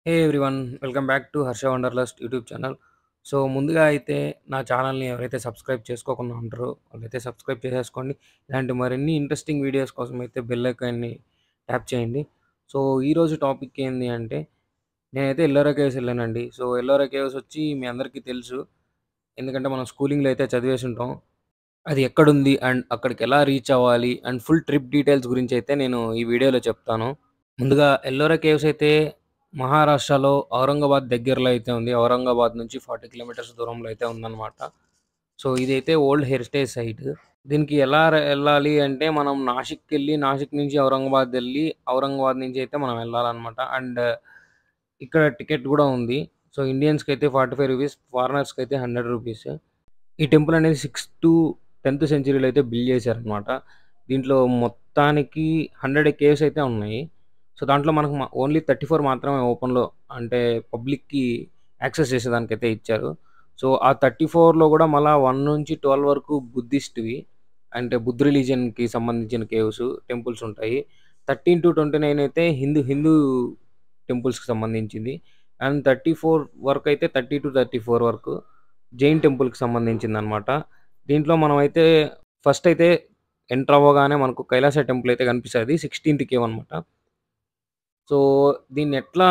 Hey everyone! Welcome back to 'Harsha wanderlust' YouTube channel. So, ముందుగా అయితే నా ఛానల్‌ని ఎవరైతే సబ్స్క్రైబ్ చేసుకోకుండా ఉంటారో వాళ్ళైతే సబ్స్క్రైబ్ చేసేసుకోండి. ఇలాంటి మరిన్ని ఇంట్రెస్టింగ్ వీడియోస్ కోసం అయితే బెల్ ఐకాన్‌ని ట్యాప్ చేయండి. సో, ఈరోజు టాపిక్ ఏంది అంటే నేనైతే ఎల్లోరా కేవ్స్ ఎళ్ళానండి. సో, ఎల్లోరా కేవ్స్ వచ్చి మీ అందరికీ తెలుసు. ఎందుకంటే మనం స్కూలింగ్‌లో అయితే చదివేసుంటాం. అది ఎక్కడుంది అండ్ అక్కడికెలా రీచ్ అవ్వాలి అండ్ ఫుల్ ట్రిప్ డీటెయిల్స్ గురించైతే నేను ఈ వీడియోలో చెప్తాను. ముందుగా ఎల్లోరా కేవ్స్ అయితే మహారాష్ట్రలో ఔరంగాబాద్ దగ్గరలో అయితే ఉంది. ఔరంగాబాద్ నుంచి 40 కిలోమీటర్స్ దూరంలో అయితే ఉందన్నమాట. సో, ఇదైతే ఓల్డ్ హెరిటేజ్ సైట్. దీనికి ఎలా ఎళ్ళాలి అంటే మనం నాసిక్‌కెళ్ళి, నాసిక్ నుంచి ఔరంగాబాద్ ఎళ్లి, ఔరంగాబాద్ నుంచి అయితే మనం వెళ్ళాలన్నమాట. అండ్ ఇక్కడ టికెట్ గూడా ఉంది. సో, ఇండియన్స్‌కైతే రూ. 45, ఫారినర్స్‌కైతే రూ. 100. ఈ టెంపుల్ అనేది 10థ్ సెంచరీలో అయితే బిల్డ్ చేశారనమాట. దీంట్లో మొత్తానికి 100 కేవ్స్ అయితే ఉన్నాయి. సో, దాంట్లో మనకు ఓన్లీ 34 మాత్రమే ఓపెన్‌లో అంటే పబ్లిక్‌కి యాక్సెస్ చేసేదానికైతే ఇచ్చారు. సో, ఆ 34లో కూడా మళ్ళా 1-12 వరకు బుద్ధిస్ట్‌వి అంటే బుద్ధ్ రిలీజియన్‌కి సంబంధించిన కేవ్స్, టెంపుల్స్ ఉంటాయి. 13-29 అయితే హిందూ టెంపుల్స్‌కి సంబంధించింది. అండ్ 34 వరకైతే 30-34 వరకు జైన్ టెంపుల్‌కి సంబంధించిందనమాట. దీంట్లో మనమైతే ఫస్ట్ అయితే ఎంటర్ అవ్వగానే మనకు కైలాస టెంపుల్ అయితే కనిపిస్తది. 16థ్ కేవ్ అనమాట. సో, దీన్నెట్లా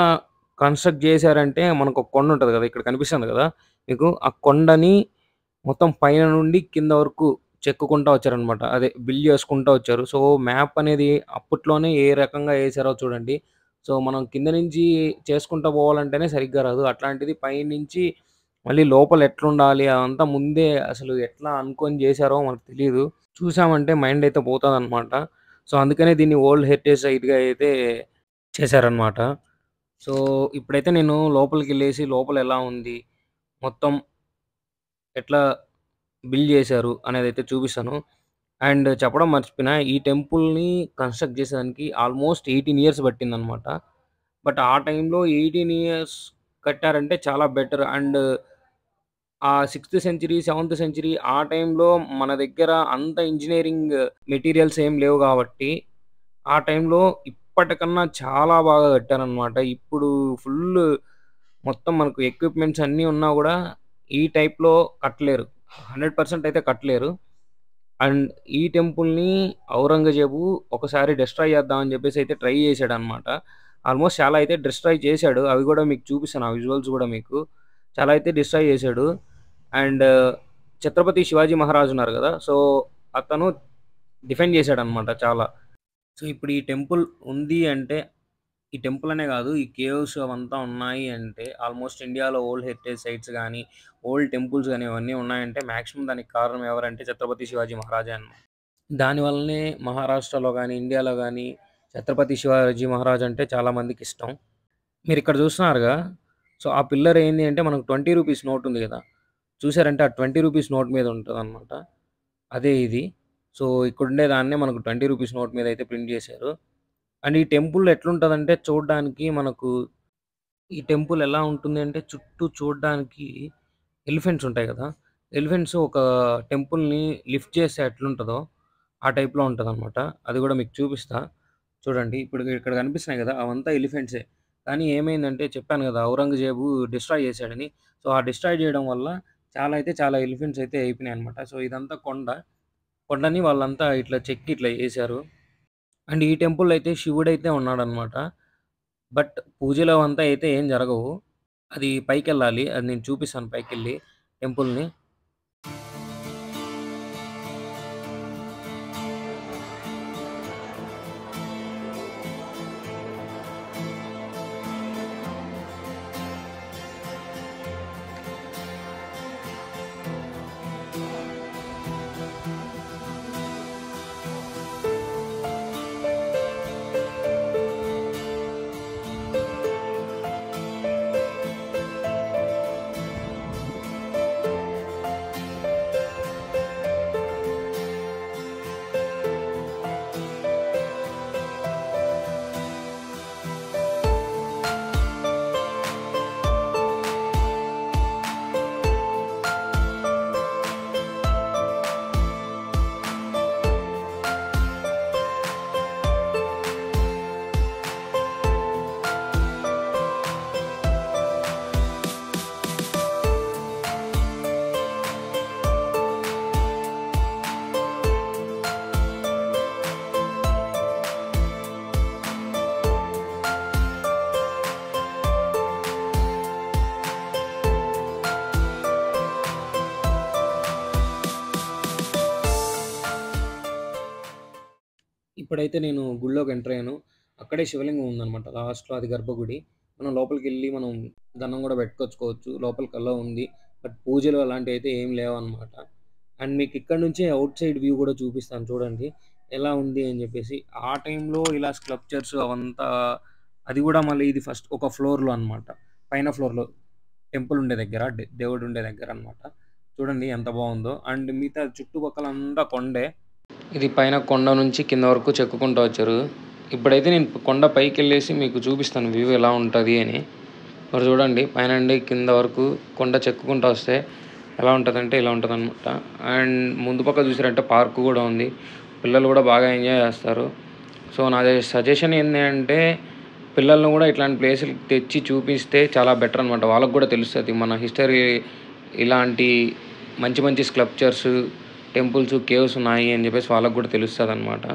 కన్‌స్ట్రక్ట్ జేశారంటే మనకొక కొండ ఉంటది గదా! ఇక్కడ కనిపిస్తుంది గదా! మీకు ఆ కొండని మొత్తం పైన నుండి కింద వరకు చెక్కుకుంటా వచ్చారనమాట. అదే బిల్డ్ చేసుకుంటా వచ్చారు. సో, మ్యాప్ అనేది అప్పట్లోనే ఏ రకంగా ఏసారో చూడండి. సో, మనం కింద నుంచి చేసుకుంటా పోవాలంటేనే సరిగ్గా రాదు. అట్లాంటిది పైనుంచి మళ్ళీ లోపల ఎట్లుండాలి అదంతా ముందే అసలు ఎట్లా అనుకోని జేశారో మనకు తెలీదు. చూసామంటే మైండ్ అయితే పోతదనమాట. సో, అందుకనే దీన్ని ఓల్డ్ హెరిటేజ్ సైట్‌గా అయితే చేశారనమాట. సో, ఇప్పుడైతే నేను లోపలికెళ్ళేసి లోపల ఎలా ఉంది? మొత్తం ఎట్లా బిల్డ్ చేశారు అనేదైతే చూపిస్తాను. అండ్ చెప్పడం మర్చిపోయినా ఈ టెంపుల్‌ని కన్‌స్ట్రక్ట్ చేసేదానికి ఆల్‌మోస్ట్ 18 ఇయర్స్ పట్టిందనమాట. బట్ ఆ టైంలో 18 ఇయర్స్ కట్టారంటే చాలా బెటర్. అండ్ ఆ 6థ్ సెంచరీ, 7థ్ సెంచరీ ఆ టైంలో మన దగ్గర అంత ఇంజినీరింగ్ మెటీరియల్స్ ఏం లేవు గాబట్టి, ఆ టైంలో ఇప్పటికన్నా చాలా బాగా కట్టారనమాట. ఇప్పుడు ఫుల్లు మొత్తం మనకు ఎక్విప్‌మెంట్స్ అన్నీ ఉన్నా గూడా ఈ టైప్‌లో కట్టలేరు. 100% అయితే కట్టలేరు. అండ్ ఈ టెంపుల్‌ని ఔరంగజేబు ఒకసారి డెస్ట్రాయ్ చేద్దాం అని జెప్పేసి అయితే ట్రై చేసాడనమాట. ఆల్‌మోస్ట్ చాలా అయితే డెస్ట్రాయ్ చేసాడు. అవి గూడా మీకు చూపిస్తాను. ఆ విజువల్స్ గూడా మీకు. చాలా అయితే డిస్ట్రాయ్ చేసాడు. అండ్ ఛత్రపతి శివాజీ మహారాజ్ ఉన్నారు గదా! సో, అతను డిఫెండ్ చేసాడనమాట చాలా. సో, ఇప్పుడు ఈ టెంపుల్ ఉంది అంటే, ఈ టెంపుల్ అనే గాదు. ఈ కేవ్స్ అవంతా ఉన్నాయి అంటే, ఆల్‌మోస్ట్ ఇండియాలో ఓల్డ్ హెరిటేజ్ సైట్స్ గాని, ఓల్డ్ టెంపుల్స్ గాని, ఇవన్నీ ఉన్నాయంటే మాక్సిమం దానికి కారణం ఎవరంటే 'ఛత్రపతి శివాజీ మహారాజే' అన్నమాట. దాని వల్లనే మహారాష్ట్రలో గాని, ఇండియాలో గాని 'ఛత్రపతి శివాజీ మహారాజ్' అంటే చాలా మందికిష్టం. మీరిక్కడ చూస్తున్నారుగా, సో, ఆ పిల్లర్ ఏంది అంటే మనకు రూ. 20 నోట్ ఉంది గదా! చూసారంటే ఆ రూ. 20 నోట్ మీద ఉంటదనమాట. అదే ఇది. సో, ఇక్కడుండే దాన్నే మనకు రూ. 20 నోట్ మీద అయితే ప్రింట్ జేశారు. అండ్ ఈ టెంపుల్ ఎట్లుంటదంటే చూడ్డానికి మనకు ఈ టెంపుల్ ఎలా ఉంటుంది అంటే చుట్టూ చూడ్డానికి ఎలిఫెంట్స్ ఉంటాయి గదా! ఎలిఫెంట్స్ ఒక టెంపుల్‌ని లిఫ్ట్ చేస్తే ఎట్లుంటదో ఆ టైప్‌లో ఉంటదనమాట. అది గూడా మీకు చూపిస్తా. చూడండి. ఇప్పుడు ఇక్కడ కనిపిస్తున్నాయి గదా! అవంతా ఎలిఫెంట్సే. కానీ ఏమైందంటే చెప్పాను గదా! ఔరంగజేబు డిస్ట్రాయ్ చేశాడని. సో, ఆ డిస్ట్రాయ్ చేయడం వల్ల చాలా అయితే చాలా ఎలిఫెంట్స్ అయితే అయిపోయినాయన్నమాట. సో, ఇదంతా కొండ. కొండని వాళ్ళంతా ఇట్లా చెక్కి ఇట్లా ఏశారు. అండ్ ఈ టెంపుల్‌లో అయితే శివుడైతే ఉన్నాడనమాట. బట్ పూజలు అవంతా అయితే ఏం జరగవు. అది పైకెళ్ళాలి. అది నేను చూపిస్తాను పైకెళ్ళి టెంపుల్‌ని. ఇప్పుడైతే నేను గుడిలోకి ఎంటర్ అయ్యాను. అక్కడే శివలింగం ఉందనమాట. లాస్ట్‌లో అది గర్భగుడి. మనం లోపలికెళ్ళి మనం దండం గూడా పెట్టుకొచ్చుకోవచ్చు. లోపలికి అలో ఉంది. బట్ పూజలు అలాంటివైతే ఏం లేవనమాట. అండ్ మీకు ఇక్కడ నుంచే ఔట్ సైడ్ వ్యూ గూడా చూపిస్తాను చూడండి. ఎలా ఉంది అని జెప్పేసి. ఆ టైంలో ఇలా స్కల్ప్చర్స్ అవంతా అది గూడా మళ్ళీ ఇది ఫస్ట్ ఒక ఫ్లోర్‌లో అనమాట. పైన ఫ్లోర్‌లో టెంపుల్ ఉండే దగ్గర దేవుడు ఉండే దగ్గరనమాట. చూడండి ఎంత బావుందో. అండ్ మిగతా చుట్టుపక్కలంతా కొండే. ఇది పైన కొండ నుంచి కింద వరకు చెక్కుకుంటూ వచ్చారు. ఇప్పుడైతే నేను కొండ పైకెళ్ళేసి మీకు చూపిస్తాను వ్యూ ఎలా ఉంటది అని. మరి చూడండి పైన నుండి కింద వరకు కొండ చెక్కుకుంటూ వస్తే ఎలా ఉంటదంటే ఇలా ఉంటదనమాట. అండ్ ముందు పక్క చూసారంటే పార్క్ గూడా ఉంది. పిల్లలు గూడా బాగా ఎంజాయ్ చేస్తారు. సో నాది సజెషన్ ఏంది అంటే పిల్లల్ని గూడా ఇట్లాంటి ప్లేసులకి తెచ్చి చూపిస్తే చాలా బెటర్ అనమాట. వాళ్ళకి గూడా తెలుస్తది. మన హిస్టరీ ఇలాంటి మంచి మంచి స్కల్ప్చర్స్, టెంపుల్స్, కేవ్స్ ఉన్నాయి అని జెప్పేసి వాళ్ళకి గూడా తెలుస్తదనమాట.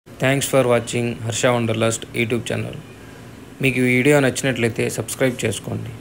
Thanks for watching Harsha wanderlust YouTube channel. మీకు ఈ వీడియో నచ్చినట్లయితే సబ్స్క్రైబ్ చేసుకోండి.